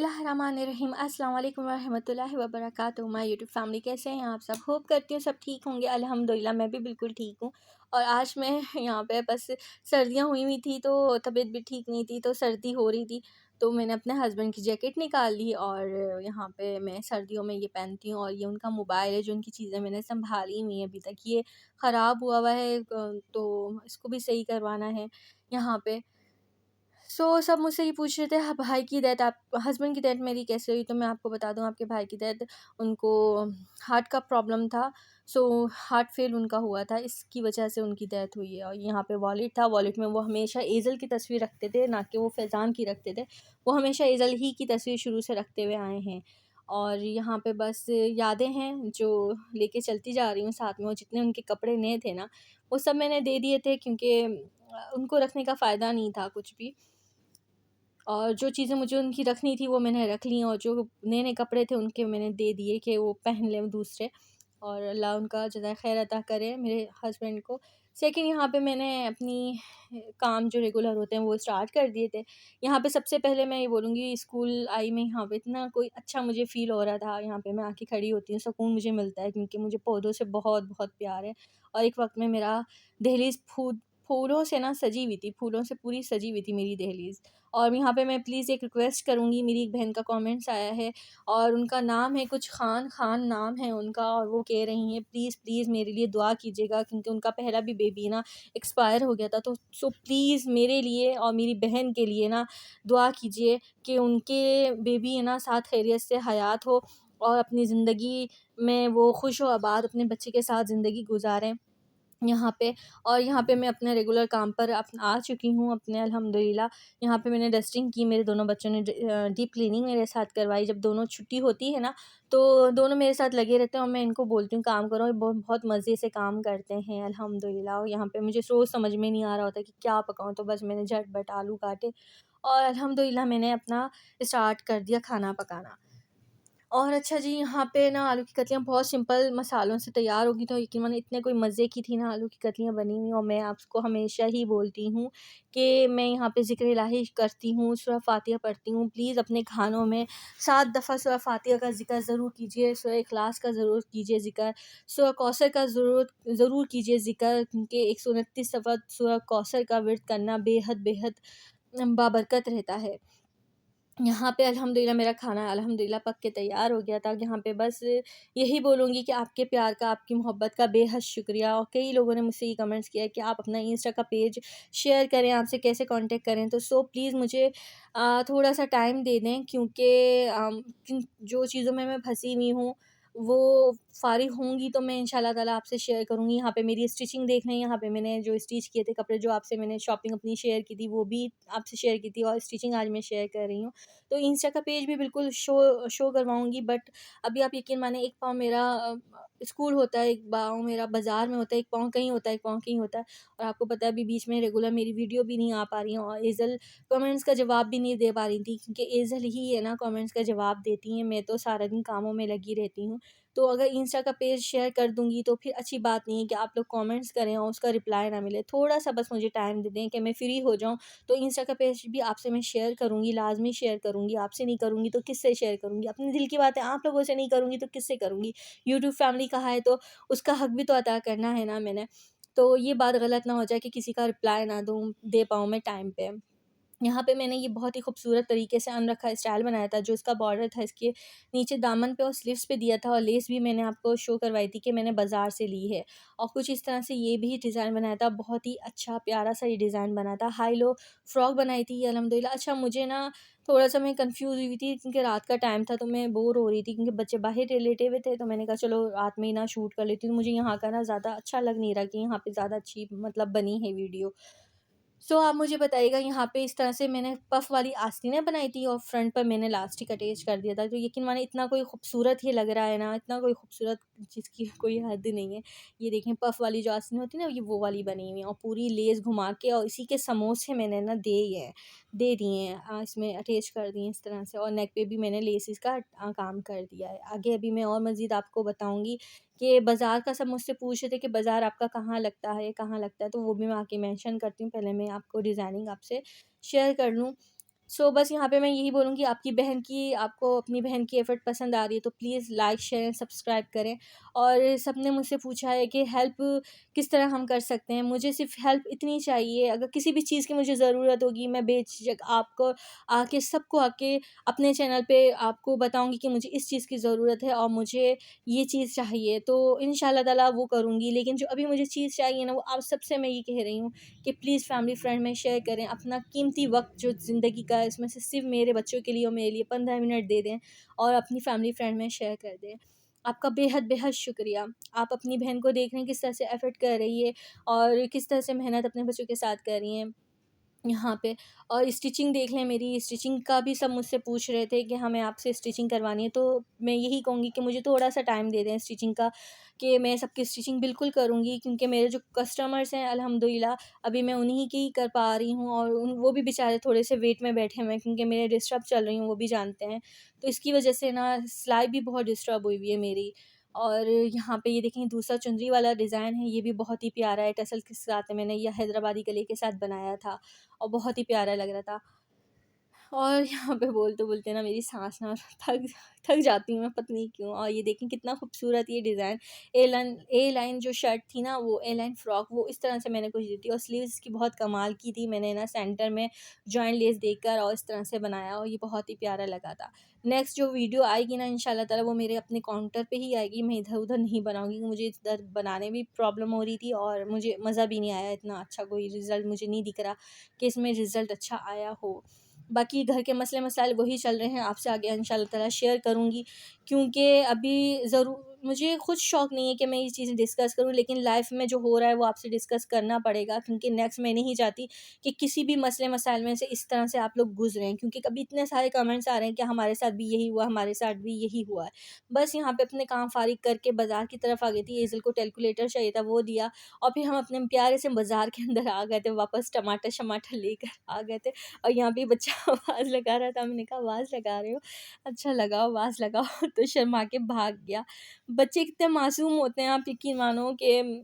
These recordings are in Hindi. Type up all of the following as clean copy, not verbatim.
बिस्मिल्लाहिर्रहमानिर्रहीम। अस्सलाम वालेकुम रहमतुल्लाहि व बरकातुहू। माय यूट्यूब फैमिली, कैसे हैं आप सब? होप करती हूँ सब ठीक होंगे। अल्हम्दुलिल्लाह मैं भी बिल्कुल ठीक हूँ। और आज मैं यहाँ पे बस सर्दियाँ हुई हुई थी तो तबीयत भी ठीक नहीं थी, तो सर्दी हो रही थी, तो मैंने अपने हस्बैंड की जैकेट निकाल ली और यहाँ पे मैं सर्दियों में ये पहनती हूँ। और ये उनका मोबाइल है, जो उनकी चीज़ें मैंने संभाली हुई हैं अभी तक, ये ख़राब हुआ हुआ है, तो इसको भी सही करवाना है यहाँ पे। सब मुझसे ये पूछ रहे थे, हाँ, भाई की डेथ, आप हस्बैंड की डेथ मेरी कैसे हुई? तो मैं आपको बता दूँ, आपके भाई की डेथ, उनको हार्ट का प्रॉब्लम था। हार्ट फेल उनका हुआ था, इसकी वजह से उनकी डेथ हुई है। और यहाँ पे वॉलेट था, वॉलेट में वो हमेशा एज़ल की तस्वीर रखते थे, ना कि वो फैज़ान की रखते थे। वो हमेशा एज़ल ही की तस्वीर शुरू से रखते हुए आए हैं। और यहाँ पे बस यादें हैं जो लेके चलती जा रही हूँ साथ में। और जितने उनके कपड़े नए थे ना, वो सब मैंने दे दिए थे, क्योंकि उनको रखने का फ़ायदा नहीं था कुछ भी। और जो चीज़ें मुझे उनकी रखनी थी वो मैंने रख ली, और जो नए-नए कपड़े थे उनके मैंने दे दिए कि वो पहन लें दूसरे। और अल्लाह उनका जज़ाए खैर अता करे मेरे हस्बैंड को। सेकंड, यहाँ पे मैंने अपनी काम जो रेगुलर होते हैं वो स्टार्ट कर दिए थे। यहाँ पे सबसे पहले मैं ये बोलूँगी, स्कूल आई मैं यहाँ पे, इतना कोई अच्छा मुझे फ़ील हो रहा था। यहाँ पे मैं आके खड़ी होती हूँ, सुकून मुझे मिलता है, क्योंकि मुझे पौधों से बहुत-बहुत प्यार है। और एक वक़्त में मेरा दहलीज़ फूलों से ना सजी हुई थी, फूलों से पूरी सजी हुई थी मेरी दहलीज़। और यहाँ पे मैं प्लीज़ एक रिक्वेस्ट करूँगी, मेरी एक बहन का कमेंट्स आया है और उनका नाम है कुछ खान नाम है उनका, और वो कह रही हैं प्लीज़ मेरे लिए दुआ कीजिएगा, क्योंकि उनका पहला भी बेबी ना एक्सपायर हो गया था। तो प्लीज़ मेरे लिए और मेरी बहन के लिए ना दुआ कीजिए कि उनके बेबी है ना साथ खैरियत से हयात हो, और अपनी ज़िंदगी में वो खुश हो आबाद अपने बच्चे के साथ ज़िंदगी गुजारें यहाँ पे। और यहाँ पे मैं अपने रेगुलर काम पर आ चुकी हूँ अपने, अल्हम्दुलिल्लाह। यहाँ पे मैंने डस्टिंग की, मेरे दोनों बच्चों ने डीप क्लीनिंग मेरे साथ करवाई। जब दोनों छुट्टी होती है ना, तो दोनों मेरे साथ लगे रहते हैं और मैं इनको बोलती हूँ काम करो, ये बहुत मज़े से काम करते हैं अल्हम्दुलिल्लाह। और यहाँ पे मुझे सोच समझ में नहीं आ रहा होता कि क्या पकाऊँ, तो बस मैंने झटपट आलू काटे और अल्हम्दुलिल्लाह मैंने अपना स्टार्ट कर दिया खाना पकाना। और अच्छा जी, यहाँ पे ना आलू की कतलियाँ बहुत सिंपल मसालों से तैयार होगी, तो यकीन मानिए इतने कोई मज़े की थी ना आलू की कतलियाँ बनी हुई। और मैं आपको हमेशा ही बोलती हूँ कि मैं यहाँ पे ज़िक्र इलाही करती हूँ, सूरह फ़ातिहा पढ़ती हूँ। प्लीज़ अपने खानों में 7 दफ़ा सूरह फ़ातिहा का ज़िक्र ज़रूर कीजिए, सूरह इखलास का ज़रूर कीजिए ज़िक्र, सूरह कौसर का ज़रूर कीजिए ज़िक्र, क्योंकि 129 दफ़ा सूरह कौसर का विर्द करना बेहद बाबरकत रहता है। यहाँ पे अल्हम्दुलिल्लाह मेरा खाना अल्हम्दुलिल्लाह पक के तैयार हो गया था। यहाँ पे बस यही बोलूँगी कि आपके प्यार का, आपकी मोहब्बत का बेहद शुक्रिया। और कई लोगों ने मुझसे ये कमेंट्स किया है कि आप अपना इंस्टा का पेज शेयर करें, आपसे कैसे कांटेक्ट करें। तो प्लीज़ मुझे थोड़ा-सा टाइम दे दें, क्योंकि किन जो चीज़ों में मैं फँसी हुई हूँ, वो फ़ारिग होंगी तो मैं इंशाल्लाह ताला आपसे शेयर करूँगी। यहाँ पे मेरी स्टिचिंग देख लें, यहाँ पे मैंने जो स्टिच किए थे कपड़े, जो आपसे मैंने शॉपिंग अपनी शेयर की थी, वो भी आपसे शेयर की थी, और स्टिचिंग आज मैं शेयर कर रही हूँ। तो इंस्टा का पेज भी बिल्कुल शो करवाऊँगी, बट अभी आप यकीन माने, एक पाँव मेरा स्कूल होता है, एक पाँव मेरा बाज़ार में होता है, एक पाँव कहीं होता है, एक पाँव कहीं होता है। और आपको पता है अभी बीच में रेगुलर मेरी वीडियो भी नहीं आ पा रही है, और एज़ल कमेंट्स का जवाब भी नहीं दे पा रही थी, क्योंकि एज़ल ही है ना कमेंट्स का जवाब देती हैं, मैं तो सारा दिन कामों में लगी रहती हूँ। तो अगर इंस्टा का पेज शेयर कर दूँगी तो फिर अच्छी बात नहीं है कि आप लोग कमेंट्स करें और उसका रिप्लाई ना मिले। थोड़ा-सा बस मुझे टाइम दे दें कि मैं फ्री हो जाऊँ, तो इंस्टा का पेज भी आपसे मैं शेयर करूँगी, लाज़मी शेयर करूँगी। आपसे नहीं करूँगी तो किससे शेयर करूँगी? अपने दिल की बातें आप लोगों से नहीं करूँगी तो किससे करूँगी? यूट्यूब फैमिली का है, तो उसका हक भी तो अदा करना है ना मैंने। तो ये बात गलत ना हो जाए कि किसी का रिप्लाई ना दे पाऊँ मैं टाइम पे। यहाँ पे मैंने ये बहुत ही खूबसूरत तरीके से अनरखा स्टाइल बनाया था। जो इसका बॉर्डर था, इसके नीचे दामन पे और स्लीव्स पे दिया था, और लेस भी मैंने आपको शो करवाई थी कि मैंने बाज़ार से ली है। और कुछ इस तरह से ये भी डिज़ाइन बनाया था, बहुत ही अच्छा प्यारा-सा ये डिज़ाइन बना था। हाई लो फ्रॉक बनाई थी ये अल्हम्दुलिल्लाह। अच्छा, मुझे ना थोड़ा-सा मैं कन्फ्यूज़ हुई थी, क्योंकि रात का टाइम था, तो मैं बोर हो रही थी, क्योंकि बच्चे बाहर लेटे हुए थे, तो मैंने कहा चलो रात में ही ना शूट कर लेती हूँ। मुझे यहाँ का ना ज़्यादा अच्छा लग नहीं रहा कि यहाँ पे ज़्यादा अच्छी मतलब बनी है वीडियो। आप मुझे बताइएगा, यहाँ पे इस तरह से मैंने पफ़ वाली आस्तीनें बनाई थी और फ्रंट पर मैंने इलास्टिक अटैच कर दिया था। तो यकीन मानिए इतना कोई खूबसूरत ये लग रहा है ना, इतना कोई खूबसूरत जिसकी कोई हद नहीं है। ये देखें, पफ़ वाली जो आस्तीनें होती है ना, ये वो वाली बनी हुई है, और पूरी लेस घुमा के और इसी के समोसे मैंने ना दे दिए हैं, इसमें अटैच कर दिए हैं इस तरह से, और नेक पे भी मैंने लेसिस का काम कर दिया है। आगे अभी मैं और मज़ीद आपको बताऊँगी कि बाज़ार का सब मुझसे पूछ रहे थे कि बाज़ार आपका कहाँ लगता है, तो वो भी मैं आके मेंशन करती हूँ। पहले मैं आपको डिज़ाइनिंग आपसे शेयर कर लूँ। बस यहाँ पे मैं यही बोलूँगी, आपको अपनी बहन की एफ़र्ट पसंद आ रही है तो प्लीज़ लाइक, शेयर, सब्सक्राइब करें। और सबने मुझसे पूछा है कि हेल्प किस तरह हम कर सकते हैं। मुझे सिर्फ़ हेल्प इतनी चाहिए, अगर किसी भी चीज़ की मुझे ज़रूरत होगी, मैं बेझिझक सबको आके अपने चैनल पे आपको बताऊँगी कि मुझे इस चीज़ की ज़रूरत है और मुझे ये चीज़ चाहिए, तो इंशाअल्लाह ताला वो करूँगी। लेकिन जो अभी मुझे चीज़ चाहिए ना, वो आप सबसे मैं ये कह रही हूँ कि प्लीज़ फैमिली फ्रेंड में शेयर करें। अपना कीमती वक्त जो ज़िंदगी का है, इसमें से सिर्फ मेरे बच्चों के लिए और मेरे लिए 15 मिनट दे दें और अपनी फैमिली फ्रेंड में शेयर कर दें। आपका बेहद बेहद शुक्रिया। आप अपनी बहन को देख रहे हैं किस तरह से एफ़र्ट कर रही है और किस तरह से मेहनत अपने बच्चों के साथ कर रही हैं यहाँ पे। और स्टिचिंग देख लें, मेरी स्टिचिंग का भी सब मुझसे पूछ रहे थे कि हमें आपसे स्टिचिंग करवानी है, तो मैं यही कहूँगी कि मुझे थोड़ा-सा टाइम दे दें स्टिचिंग का, कि मैं सबकी स्टिचिंग बिल्कुल करूँगी, क्योंकि मेरे जो कस्टमर्स हैं अल्हम्दुलिल्लाह अभी मैं उन्हीं की कर पा रही हूँ, और वो भी बेचारे थोड़े से वेट में बैठे हुए हैं, क्योंकि मेरे डिस्टर्ब चल रही हूँ, वो भी जानते हैं। तो इसकी वजह से ना सिलाई भी बहुत डिस्टर्ब हुई हुई है मेरी। और यहाँ पे ये देखें, दूसरा चुनरी वाला डिज़ाइन है, ये भी बहुत ही प्यारा है, टसल के साथ मैंने ये हैदराबादी गले के साथ बनाया था और बहुत ही प्यारा लग रहा था। और यहाँ पे बोलते-बोलते ना मेरी साँस ना थक थक जाती हूँ मैं, पता नहीं क्यों। और ये देखें कितना खूबसूरत ये डिज़ाइन, ए लाइन जो शर्ट थी ना, वो ए लाइन फ्रॉक, वो इस तरह से मैंने कुछ दी थी और स्लीव्स की बहुत कमाल की थी। मैंने ना सेंटर में जॉइंट लेस देकर और इस तरह से बनाया और ये बहुत ही प्यारा लगा था। नेक्स्ट जो वीडियो आएगी ना इंशाल्लाह ताला, वो मेरे अपने काउंटर पे ही आएगी, मैं इधर-उधर नहीं बनाऊँगी, क्योंकि मुझे इधर बनाने में प्रॉब्लम हो रही थी और मुझे मज़ा भी नहीं आया, इतना अच्छा कोई रिज़ल्ट मुझे नहीं दिख रहा कि इसमें रिज़ल्ट अच्छा आया हो। बाकी घर के मसले मसाइल वही चल रहे हैं, आपसे आगे इंशाल्लाह ताला शेयर करूँगी, क्योंकि अभी मुझे खुद शौक़ नहीं है कि मैं ये चीज़ें डिस्कस करूँ, लेकिन लाइफ़ में जो हो रहा है वो आपसे डिस्कस करना पड़ेगा, क्योंकि नेक्स्ट मैं नहीं चाहती कि किसी भी मसले मसाइल में से इस तरह से आप लोग गुज़रें, क्योंकि कभी इतने सारे कमेंट्स आ रहे हैं कि हमारे साथ भी यही हुआ, हमारे साथ भी यही हुआ है। बस यहाँ पे अपने काम फ़ारिग करके बाज़ार की तरफ आ गई थी, एज़ल को कैलकुलेटर चाहिए था, वो दिया और फिर हम अपने प्यारे से बाज़ार के अंदर आ गए थे, वापस टमाटर-शमाटर लेकर आ गए थे। और यहाँ पे बच्चा आवाज़ लगा रहा था, मैंने कहा आवाज़ लगा रहे हो? अच्छा लगाओ, आवाज़ लगाओ। तो शर्मा के भाग गया। बच्चे कितने मासूम होते हैं, आप यकीन मानो कि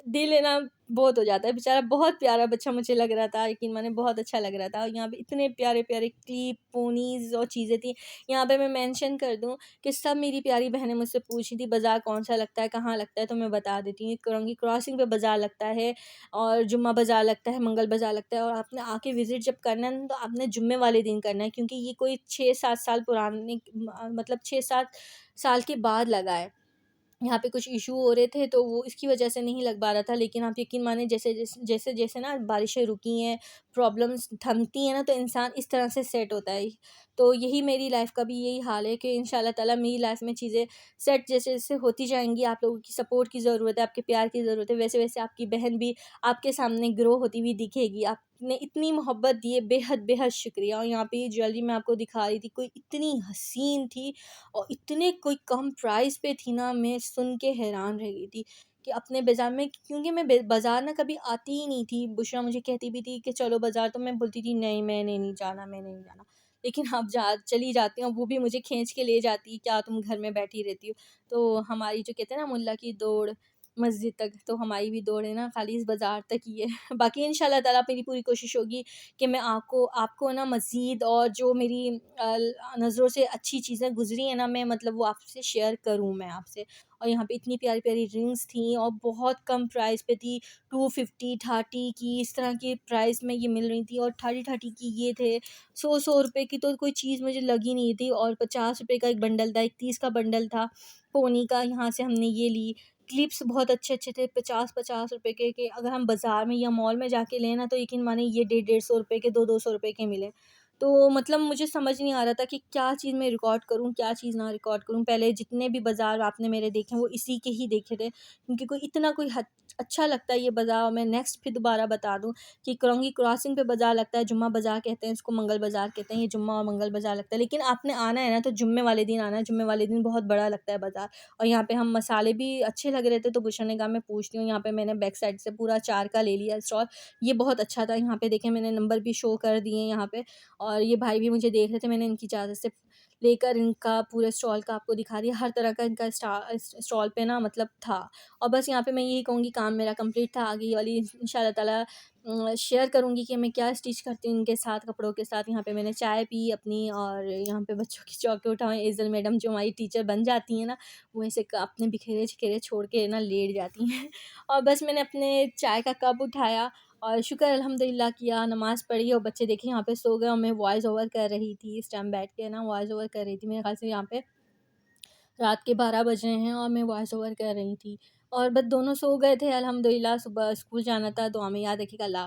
दिल है ना बहुत हो जाता है। बेचारा बहुत प्यारा बच्चा मुझे लग रहा था, यकीन माने बहुत अच्छा लग रहा था। और यहाँ पे इतने प्यारे-प्यारे क्लिप, पोनीज़ और चीज़ें थी। यहाँ पे मैं मेंशन कर दूँ कि सब मेरी प्यारी बहनें मुझसे पूछी थी बाज़ार कौन-सा लगता है, कहाँ लगता है? तो मैं बता देती हूँ, करंगी क्रॉसिंग पे बाज़ार लगता है और जुम्मा बाज़ार लगता है, मंगल बाज़ार लगता है। और आपने आके विज़िट जब करना है ना, तो आपने जुम्मे वाले दिन करना है, क्योंकि ये कोई 6-7 साल पुराने मतलब 6-7 साल के बाद लगा है। यहाँ पे कुछ इश्यू हो रहे थे, तो वो इसकी वजह से नहीं लग पा रहा था। लेकिन आप यकीन माने, जैसे-जैसे ना बारिशें रुकी हैं, प्रॉब्लम्स थमती हैं ना, तो इंसान इस तरह से सेट होता है। तो यही मेरी लाइफ़ का भी यही हाल है कि इंशाल्लाह ताला मेरी लाइफ़ में चीज़ें सेट जैसे-जैसे होती जाएँगी, आप लोगों की सपोर्ट की ज़रूरत है, आपके प्यार की ज़रूरत है, वैसे-वैसे आपकी बहन भी आपके सामने ग्रो होती हुई दिखेगी। आपने इतनी मोहब्बत दी है, बेहद-बेहद शुक्रिया। और यहाँ पे ये ज्वेलरी मैं आपको दिखा रही थी, कोई इतनी हसीन थी और इतने कोई कम प्राइस पे थी ना, मैं सुन के हैरान रह गई थी कि अपने बाज़ार में, क्योंकि मैं बाज़ार ना कभी आती ही नहीं थी। बुशरा मुझे कहती भी थी कि चलो बाज़ार, तो मैं बोलती थी नहीं, मैंने नहीं जाना, मैंने नहीं जाना। लेकिन अब जा चली जाती हूँ, वो भी मुझे खींच के ले जाती, क्या तुम घर में बैठी रहती हो? तो हमारी जो कहते हैं ना मुल्ला की दौड़ मस्जिद तक, तो हमारी भी दौड़ है ना खाली इस बाज़ार तक ही है। बाकी इंशाल्लाह ताला मेरी पूरी कोशिश होगी कि मैं आपको आपको ना मज़ीद, और जो मेरी नज़रों से अच्छी चीज़ें गुज़री हैं ना, मैं मतलब वो आपसे शेयर करूँ मैं आपसे। और यहाँ पे इतनी प्यारी-प्यारी रिंग्स थी और बहुत कम प्राइस पे थी, 250 30 की इस तरह की प्राइस में ये मिल रही थी, और 30-30 की ये थे। 100-100 रुपए की तो कोई चीज़ मुझे लगी नहीं थी, और 50 रुपए का एक बंडल था, 31 का बंडल था, पोनी का। यहाँ से हमने ये ली। क्लिप्स बहुत अच्छे-अच्छे थे, 50-50 रुपए के अगर हम बाज़ार में या मॉल में जाके लें ना, तो यकीन मानिए ये 150-150 रुपए के, 200-200 रुपए के मिले। तो मतलब मुझे समझ नहीं आ रहा था कि क्या चीज़ मैं रिकॉर्ड करूँ, क्या चीज़ ना रिकॉर्ड करूँ। पहले जितने भी बाज़ार आपने मेरे देखे, वो इसी के ही देखे थे, क्योंकि कोई इतना कोई हद अच्छा लगता है ये बाज़ार। मैं नेक्स्ट फिर दोबारा बता दूँ कि करौंगी क्रॉसिंग पे बाज़ार लगता है, जुम्मा बाज़ार कहते हैं इसको, मंगल बाज़ार कहते हैं। ये जुम्मा और मंगल बाज़ार लगता है, लेकिन आपने आना है ना, तो जुम्मे वाले दिन आना है। जुम्मे वाले दिन बहुत बड़ा लगता है बाज़ार। और यहाँ पे हम मसाले भी अच्छे लग रहे थे, तो बुशरा ने कहा मैं पूछती हूँ। यहाँ पे मैंने बैक साइड से पूरा 4 का ले लिया स्टॉल, ये बहुत अच्छा था। यहाँ पे देखें, मैंने नंबर भी शो कर दिए यहाँ पे, और ये भाई भी मुझे देख रहे थे, मैंने इनकी इजाज़त से लेकर इनका पूरे स्टॉल का आपको दिखा दिया, हर तरह का इनका स्टॉल पे ना मतलब था। और बस यहाँ पे मैं यही कहूँगी काम मेरा कंप्लीट था। आगे वाली इंशाल्लाह ताला शेयर करूँगी कि मैं क्या स्टिच करती हूँ इनके साथ, कपड़ों के साथ। यहाँ पे मैंने चाय पी अपनी, और यहाँ पे बच्चों की चौके उठाए। एज़ल मैडम जो हमारी टीचर बन जाती हैं ना, वो ऐसे अपने बिखेरे-छिखेरे छोड़ के ना लेट जाती हैं। और बस मैंने अपने चाय का कप उठाया और शुक्र अल्हम्दुलिल्लाह किया, नमाज़ पढ़ी, और बच्चे देखिए यहाँ पे सो गए, और मैं वॉइस ओवर कर रही थी। इस टाइम बैठ के ना वॉइस ओवर कर रही थी। मेरे ख़्याल से यहाँ पे रात के 12 बज रहे हैं और मैं वॉइस ओवर कर रही थी। और बस दोनों सो गए थे अल्हम्दुलिल्लाह। सुबह स्कूल जाना था, दुआ में याद रखिएगा। अल्लाह